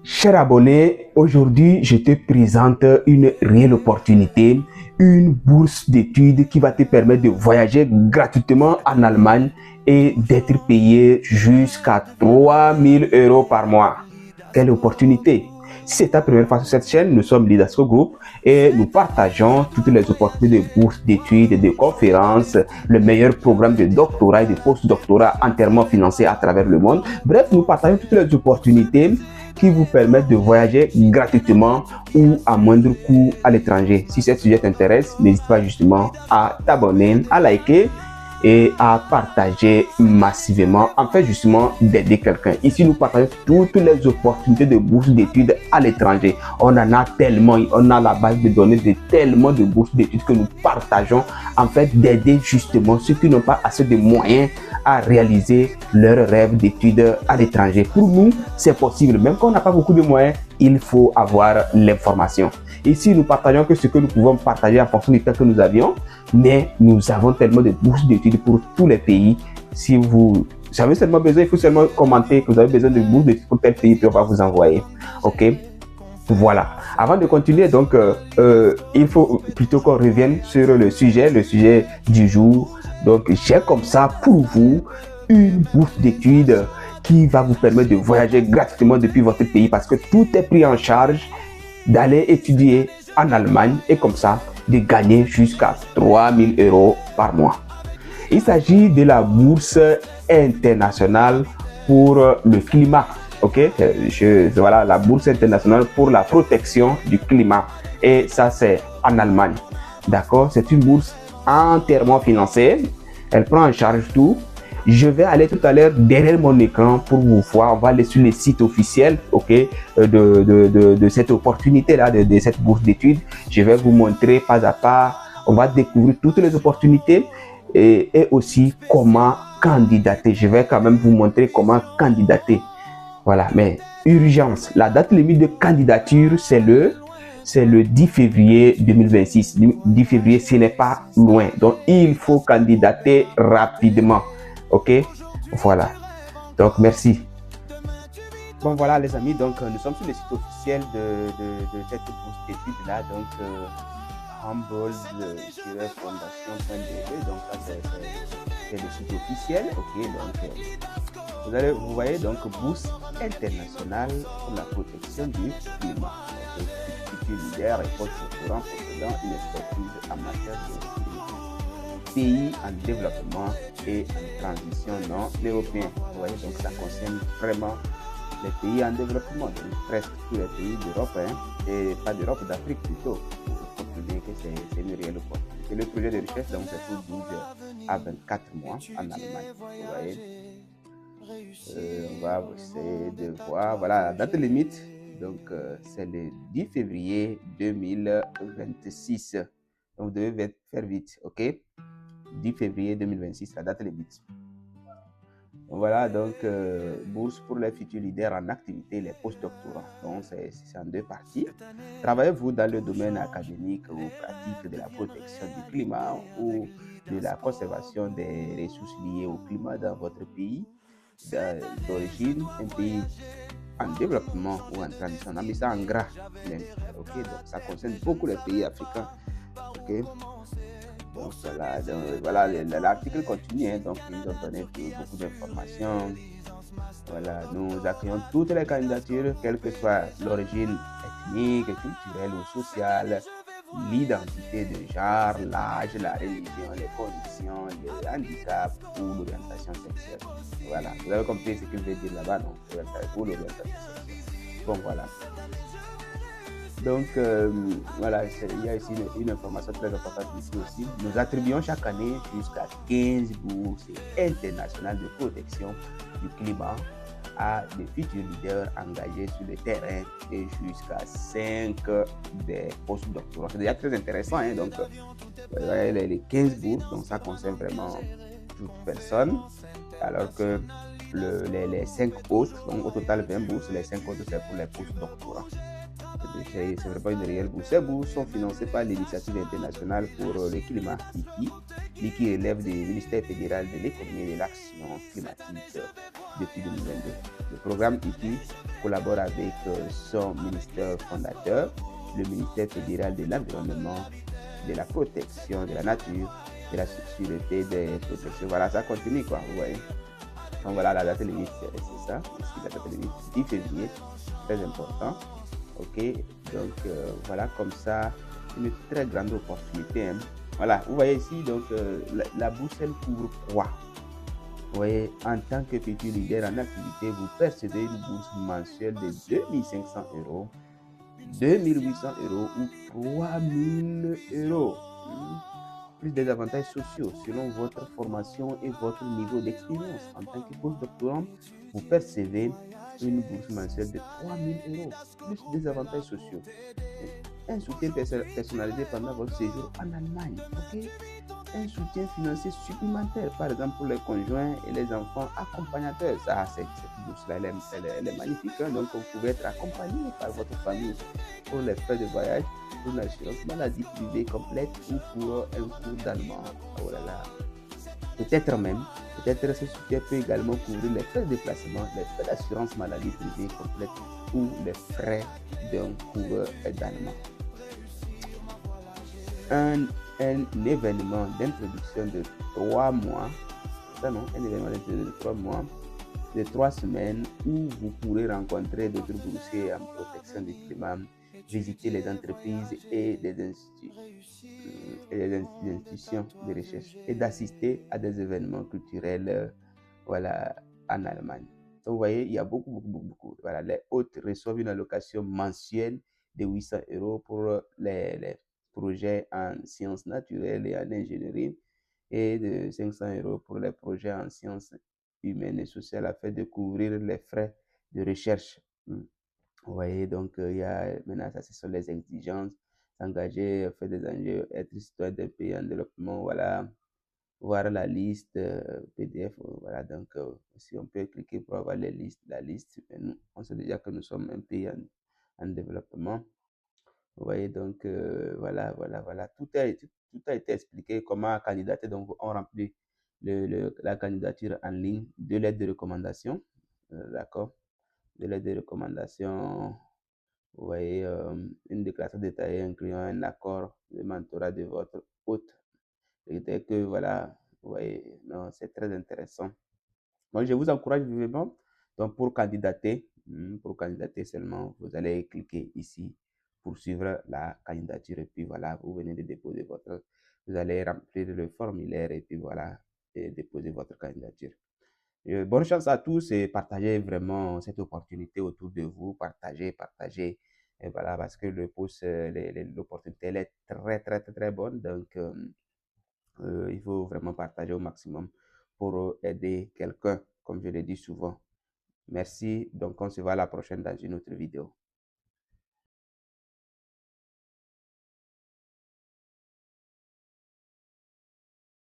Cher abonné, aujourd'hui je te présente une réelle opportunité, une bourse d'études qui va te permettre de voyager gratuitement en Allemagne et d'être payé jusqu'à 3000 € par mois. Quelle opportunité! Si c'est ta première fois sur cette chaîne, nous sommes Lidasco Group et nous partageons toutes les opportunités de bourses d'études, de conférences, le meilleur programme de doctorat et de post-doctorat entièrement financé à travers le monde. Bref, nous partageons toutes les opportunités qui vous permettent de voyager gratuitement ou à moindre coût à l'étranger. Si ce sujet t'intéresse, n'hésite pas justement à t'abonner, à liker et à partager massivement en fait justement d'aider quelqu'un. Ici, nous partageons toutes les opportunités de bourses d'études à l'étranger. On en a tellement, on a la base de données de tellement de bourses d'études que nous partageons en fait d'aider justement ceux qui n'ont pas assez de moyens à réaliser leur rêve d'études à l'étranger. Pour nous, c'est possible. Même quand on n'a pas beaucoup de moyens, il faut avoir l'information. Ici, nous partageons que ce que nous pouvons partager en fonction du temps que nous avions, mais nous avons tellement de bourses d'études pour tous les pays. Si vous avez seulement besoin, il faut seulement commenter que vous avez besoin de bourses d'études pour tel pays, puis on va vous envoyer. Ok? Voilà. Avant de continuer, donc, il faut plutôt qu'on revienne sur le sujet du jour. Donc, j'ai comme ça pour vous une bourse d'études qui va vous permettre de voyager gratuitement depuis votre pays parce que tout est pris en charge, d'aller étudier en Allemagne et comme ça de gagner jusqu'à 3000 € par mois. Il s'agit de la bourse internationale pour le climat. Ok, voilà la bourse internationale pour la protection du climat et ça c'est en Allemagne. D'accord, c'est une bourse entièrement financée. Elle prend en charge tout. Je vais aller tout à l'heure derrière mon écran pour vous voir. On va aller sur le site officiel, ok, de cette opportunité-là, de cette bourse d'études. Je vais vous montrer pas à pas. On va découvrir toutes les opportunités et aussi comment candidater. Je vais quand même vous montrer comment candidater. Voilà, mais urgence. La date limite de candidature, c'est le 10 février 2026. 10 février, ce n'est pas loin. Donc, il faut candidater rapidement. Ok, voilà. Donc, merci. Bon, voilà, les amis. Donc, nous sommes sur le site officiel de cette bourse d'études-là. Donc, humboldt-fondation.de. Donc, ça, c'est le site officiel. Ok, donc, vous voyez, donc, bourse internationale pour la protection du climat. Futur leader et post-doctorant possédant une expertise en matière de pays en développement et en transition non européen. Vous voyez, donc ça concerne vraiment les pays en développement, donc presque tous les pays d'Europe, et pas d'Europe, d'Afrique plutôt. Vous comprenez que c'est une réelle opportunité. Le projet de recherche, donc c'est pour 12 à 24 mois en Allemagne. Vous voyez, on va essayer de voir, voilà la date limite. Donc, c'est le 10 février 2026. Donc, vous devez faire vite, ok? 10 février 2026, la date limite. Voilà, donc, bourse pour les futurs leaders en activité, les post-doctorants. Donc, c'est en deux parties. Travaillez-vous dans le domaine académique ou pratique de la protection du climat ou de la conservation des ressources liées au climat dans votre pays d'origine, un pays en développement ou en transition. On a mis ça en gras. Ok, donc ça concerne beaucoup les pays africains. Ok. Donc voilà, l'article continue, hein, donc ils ont donné beaucoup d'informations. Voilà, nous accueillons toutes les candidatures, quelle que soit l'origine ethnique, culturelle ou sociale, l'identité de genre, l'âge, la religion, les conditions, le handicap ou l'orientation sexuelle. Voilà, vous avez compris ce qu'il veut dire là-bas, non? Pour l'orientation sexuelle. Bon, voilà. Donc, voilà, il y a ici une information très importante ici aussi. Nous attribuons chaque année jusqu'à 15 bourses internationales de protection du climat à des futurs leaders engagés sur le terrain et jusqu'à 5 des post-doctorants. C'est déjà très intéressant, hein? Donc, vous voyez, les 15 bourses, donc ça concerne vraiment toute personne, alors que les 5 autres, donc au total 20 bourses, les 5 autres c'est pour les post-doctorants. c'est vraiment une réelle bourse. Ces bourses sont financées par l'Initiative internationale pour le climat, IKI, qui relève du ministère fédéral de l'économie et de l'action climatique depuis 2022. Le programme IKI collabore avec son ministère fondateur, le ministère fédéral de l'environnement, de la protection de la nature, de la sécurité des protections. Voilà, ça continue quoi, vous voyez. Donc voilà, la date limite, c'est ça. Ici, la date limite, 10 février, très important. Ok, donc voilà, comme ça, une très grande opportunité. Hein. Voilà, vous voyez ici, donc la bourse, elle couvre quoi? Vous voyez, en tant que petit leader en activité, vous percevez une bourse mensuelle de 2500 euros, 2800 euros ou 3000 euros. Plus des avantages sociaux selon votre formation et votre niveau d'expérience. En tant que postdoctorant, vous percevez une bourse mensuelle de 3000 euros, plus des avantages sociaux. Un soutien personnalisé pendant votre séjour en Allemagne. Okay? Un soutien financier supplémentaire, par exemple pour les conjoints et les enfants accompagnateurs. Ça, cette bourse-là, elle est magnifique. Hein? Donc, vous pouvez être accompagné par votre famille pour les frais de voyage, pour une assurance maladie privée complète ou pour un cours d'allemand. Oh là là. Peut-être ce soutien peut également couvrir les frais de déplacement, les frais d'assurance maladie privée complète ou les frais d'un cours d'allemand. Un événement d'introduction de 3 mois, ça non, un événement d'introduction de 3 mois, de 3 semaines où vous pourrez rencontrer d'autres boursiers en protection du climat, visiter les entreprises et les institutions de recherche et d'assister à des événements culturels voilà, en Allemagne. Donc, vous voyez, il y a beaucoup. Voilà, les hôtes reçoivent une allocation mensuelle de 800 euros pour les projets en sciences naturelles et en ingénierie et de 500 euros pour les projets en sciences humaines et sociales afin de couvrir les frais de recherche. Vous voyez, donc il y a maintenant, ça, ce sont les exigences, s'engager, faire des enjeux, être citoyen d'un pays en développement, voilà, voir la liste PDF, voilà, donc si on peut cliquer pour avoir la liste, nous, on sait déjà que nous sommes un pays en développement. Vous voyez, donc voilà, tout a été expliqué, comment candidater, donc on remplit la candidature en ligne, de lettres de recommandation, d'accord, de lettres de recommandation. Vous voyez, une déclaration détaillée incluant un accord de mentorat de votre hôte. Et dès que, voilà, vous voyez, non, c'est très intéressant. Donc, je vous encourage vivement. Donc, pour candidater seulement, vous allez cliquer ici pour suivre la candidature. Et puis, voilà, vous venez de déposer vous allez remplir le formulaire et puis, voilà, et déposer votre candidature. Bonne chance à tous et partagez vraiment cette opportunité autour de vous. Partagez. Et voilà, parce que le poste, l'opportunité, elle est très bonne. Donc, il faut vraiment partager au maximum pour aider quelqu'un, comme je le dis souvent. Merci. Donc, on se voit la prochaine dans une autre vidéo.